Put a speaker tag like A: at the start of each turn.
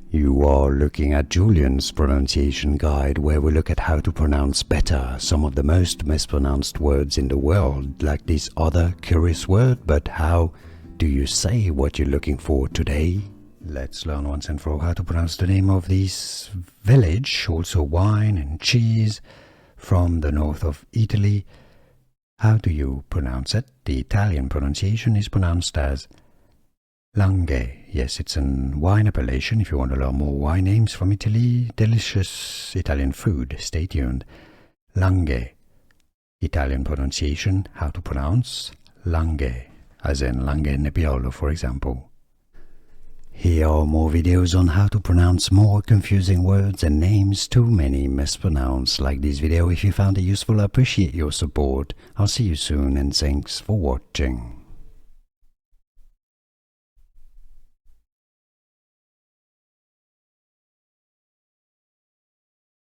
A: You are looking at Julian's pronunciation guide, where we look at how to pronounce better some of the most mispronounced words in the world, like this other curious word. But how do you say what you're looking for today? Let's learn once and for all how to pronounce the name of this village, also wine and cheese, from the north of Italy. How do you pronounce it? The Italian pronunciation is pronounced as Langhe. Yes, it's a wine appellation. If you want to learn more wine names from Italy, delicious Italian food, stay tuned. Langhe. Italian pronunciation, how to pronounce Langhe, as in Langhe Nebbiolo, for example. Here are more videos on how to pronounce more confusing words and names too many mispronounced. Like this video if you found it useful. I appreciate your support. I'll see you soon and thanks for watching.